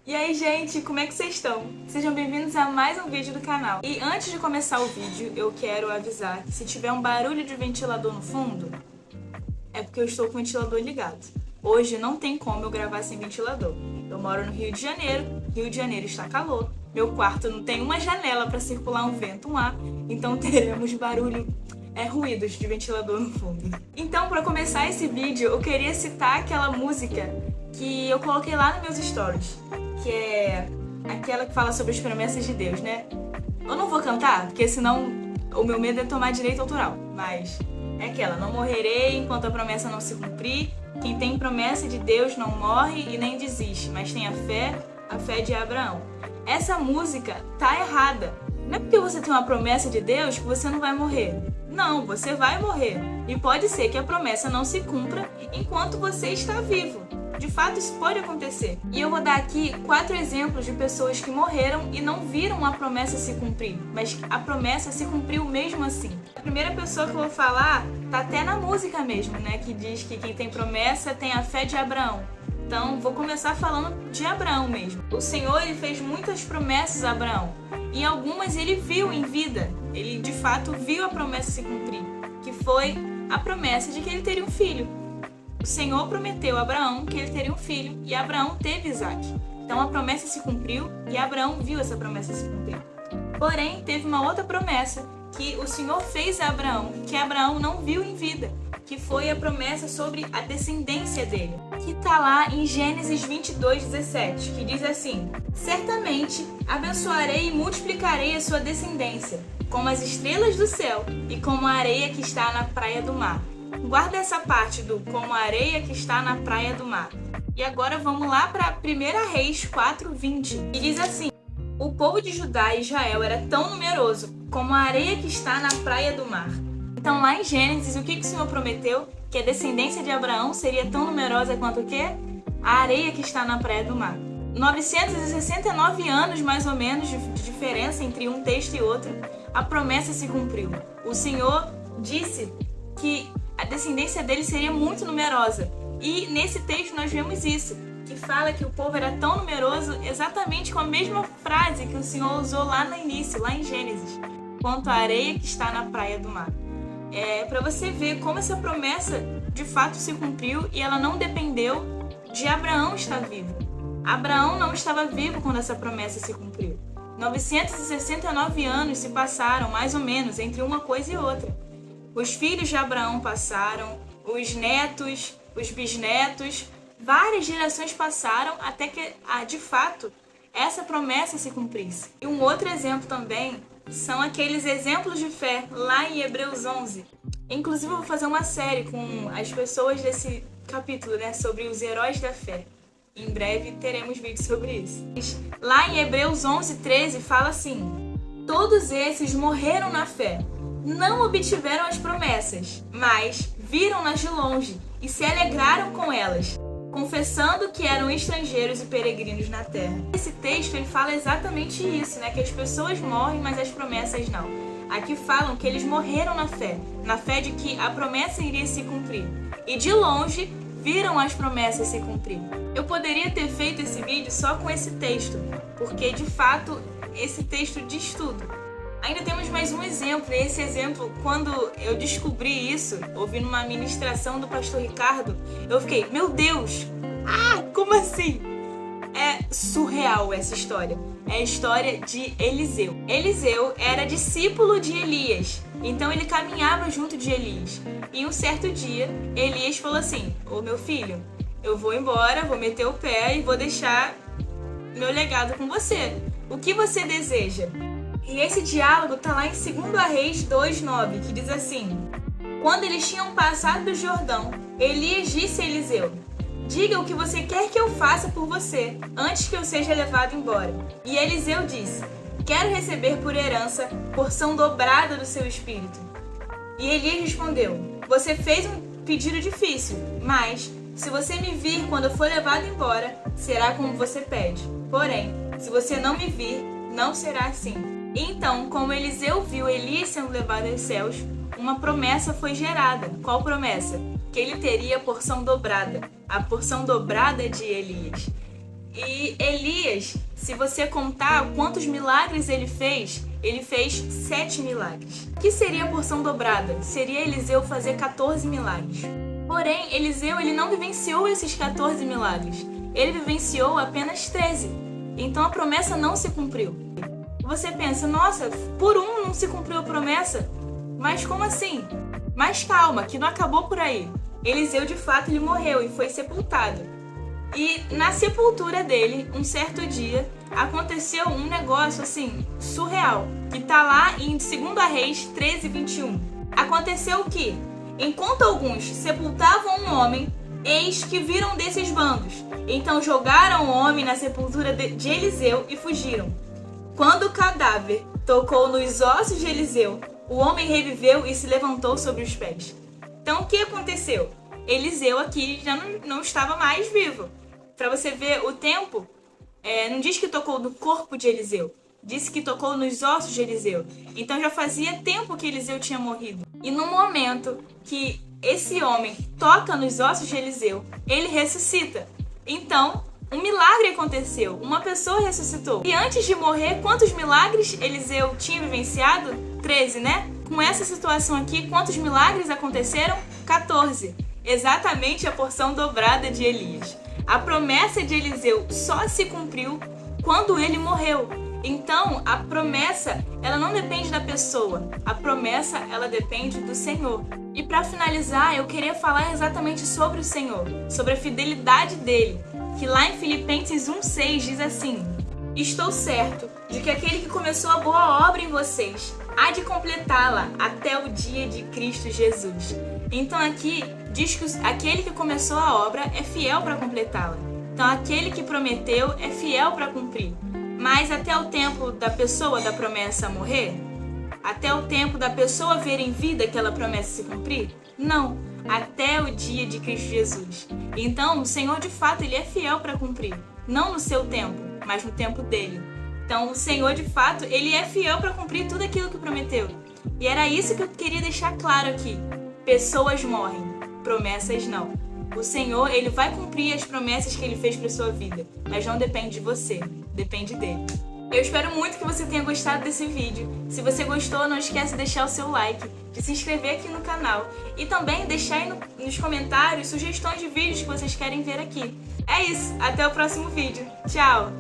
E aí, gente, como é que vocês estão? Sejam bem-vindos a mais um vídeo do canal. E antes de começar o vídeo, eu quero avisar que se tiver um barulho de ventilador no fundo, é porque eu estou com o ventilador ligado. Hoje não tem como eu gravar sem ventilador. Eu moro no Rio de Janeiro está calor, meu quarto não tem uma janela para circular um vento, um ar, então teremos ruídos de ventilador no fundo. Então, para começar esse vídeo, eu queria citar aquela música que eu coloquei lá nos meus stories, que é aquela que fala sobre as promessas de Deus, né? Eu não vou cantar, porque senão o meu medo é tomar direito autoral, mas é aquela: não morrerei enquanto a promessa não se cumprir. Quem tem promessa de Deus não morre e nem desiste, mas tem a fé de Abraão. Essa música tá errada. Não é porque você tem uma promessa de Deus que você não vai morrer. Não, você vai morrer. E pode ser que a promessa não se cumpra enquanto você está vivo. De fato, isso pode acontecer. E eu vou dar aqui 4 exemplos de pessoas que morreram e não viram a promessa se cumprir, mas a promessa se cumpriu mesmo assim. A primeira pessoa que eu vou falar tá até na música mesmo, né? Que diz que quem tem promessa tem a fé de Abraão. Então, vou começar falando de Abraão mesmo. O Senhor, ele fez muitas promessas a Abraão. E algumas ele viu em vida. Ele, de fato, viu a promessa se cumprir, que foi a promessa de que ele teria um filho. O Senhor prometeu a Abraão que ele teria um filho, e Abraão teve Isaac. Então a promessa se cumpriu e Abraão viu essa promessa se cumprir. Porém, teve uma outra promessa que o Senhor fez a Abraão, que Abraão não viu em vida, que foi a promessa sobre a descendência dele, que está lá em Gênesis 22:17, que diz assim: certamente abençoarei e multiplicarei a sua descendência, como as estrelas do céu e como a areia que está na praia do mar. Guarda essa parte do como a areia que está na praia do mar. E agora vamos lá para 1 Reis 4:20, que diz assim: o povo de Judá e Israel era tão numeroso como a areia que está na praia do mar. Então lá em Gênesis, o que o Senhor prometeu? Que a descendência de Abraão seria tão numerosa quanto o quê? A areia que está na praia do mar. 969 anos mais ou menos de diferença entre um texto e outro, a promessa se cumpriu. O Senhor disse que a descendência dele seria muito numerosa. E nesse texto nós vemos isso, que fala que o povo era tão numeroso exatamente com a mesma frase que o Senhor usou lá no início, lá em Gênesis, quanto a areia que está na praia do mar. Para você ver como essa promessa de fato se cumpriu e ela não dependeu de Abraão estar vivo. Abraão não estava vivo quando essa promessa se cumpriu. 969 anos se passaram, mais ou menos, entre uma coisa e outra. Os filhos de Abraão passaram, os netos, os bisnetos, várias gerações passaram até que, de fato, essa promessa se cumprisse. E um outro exemplo também são aqueles exemplos de fé lá em Hebreus 11. Inclusive, eu vou fazer uma série com as pessoas desse capítulo, né, sobre os heróis da fé. Em breve teremos vídeos sobre isso. Lá em Hebreus 11:13 fala assim: todos esses morreram na fé. Não obtiveram as promessas, mas viram-nas de longe e se alegraram com elas, confessando que eram estrangeiros e peregrinos na terra. Esse texto ele fala exatamente isso, né? Que as pessoas morrem, mas as promessas não. Aqui falam que eles morreram na fé de que a promessa iria se cumprir. E de longe viram as promessas se cumprir. Eu poderia ter feito esse vídeo só com esse texto, porque de fato esse texto diz tudo. Ainda temos mais um exemplo, e esse exemplo, quando eu descobri isso, ouvindo uma ministração do pastor Ricardo, eu fiquei, meu Deus, como assim? É surreal essa história. É a história de Eliseu. Eliseu era discípulo de Elias, então ele caminhava junto de Elias. E um certo dia, Elias falou assim: ô meu filho, eu vou embora, vou meter o pé e vou deixar meu legado com você. O que você deseja? E esse diálogo está lá em 2 Reis 2:9, que diz assim: quando eles tinham passado do Jordão, Elias disse a Eliseu: diga o que você quer que eu faça por você, antes que eu seja levado embora. E Eliseu disse: quero receber por herança porção dobrada do seu espírito. E Elias respondeu: você fez um pedido difícil, mas se você me vir quando eu for levado embora, será como você pede. Porém, se você não me vir, não será assim. Então, como Eliseu viu Elias sendo levado aos céus, uma promessa foi gerada. Qual promessa? Que ele teria a porção dobrada de Elias. E Elias, se você contar quantos milagres ele fez 7 milagres. O que seria a porção dobrada? Seria Eliseu fazer 14 milagres. Porém, Eliseu ele não vivenciou esses 14 milagres. Ele vivenciou apenas 13. Então a promessa não se cumpriu. Você pensa, nossa, por um não se cumpriu a promessa? Mas como assim? Mas calma, que não acabou por aí. Eliseu de fato ele morreu e foi sepultado. E na sepultura dele, um certo dia, aconteceu um negócio assim, surreal, que tá lá em 2 Reis 13:21. Aconteceu que, enquanto alguns sepultavam um homem, eis que viram desses bandos. Então jogaram o homem na sepultura de Eliseu e fugiram. Quando o cadáver tocou nos ossos de Eliseu, o homem reviveu e se levantou sobre os pés. Então o que aconteceu? Eliseu aqui já não estava mais vivo. Para você ver o tempo, não diz que tocou no corpo de Eliseu, disse que tocou nos ossos de Eliseu. Então já fazia tempo que Eliseu tinha morrido. E no momento que esse homem toca nos ossos de Eliseu, ele ressuscita. Então, um milagre aconteceu, uma pessoa ressuscitou. E antes de morrer, quantos milagres Eliseu tinha vivenciado? 13, né? Com essa situação aqui, quantos milagres aconteceram? 14. Exatamente a porção dobrada de Elias. A promessa de Eliseu só se cumpriu quando ele morreu. Então, a promessa, ela não depende da pessoa. A promessa, ela depende do Senhor. E para finalizar, eu queria falar exatamente sobre o Senhor, sobre a fidelidade dele, que lá em Filipenses 1:6 diz assim: estou certo de que aquele que começou a boa obra em vocês há de completá-la até o dia de Cristo Jesus. Então aqui diz que aquele que começou a obra é fiel para completá-la. Então aquele que prometeu é fiel para cumprir. Mas até o tempo da pessoa da promessa morrer? Até o tempo da pessoa ver em vida aquela promessa se cumprir? Não. Até o dia de Cristo Jesus. Então o Senhor de fato ele é fiel para cumprir. Não no seu tempo, mas no tempo dele. Então o Senhor de fato ele é fiel para cumprir tudo aquilo que prometeu. E era isso que eu queria deixar claro aqui. Pessoas morrem, promessas não. O Senhor, ele vai cumprir as promessas que ele fez para sua vida, mas não depende de você, depende dele. Eu espero muito que você tenha gostado desse vídeo. Se você gostou, não esquece de deixar o seu like, de se inscrever aqui no canal e também deixar aí nos comentários sugestões de vídeos que vocês querem ver aqui. É isso, até o próximo vídeo. Tchau!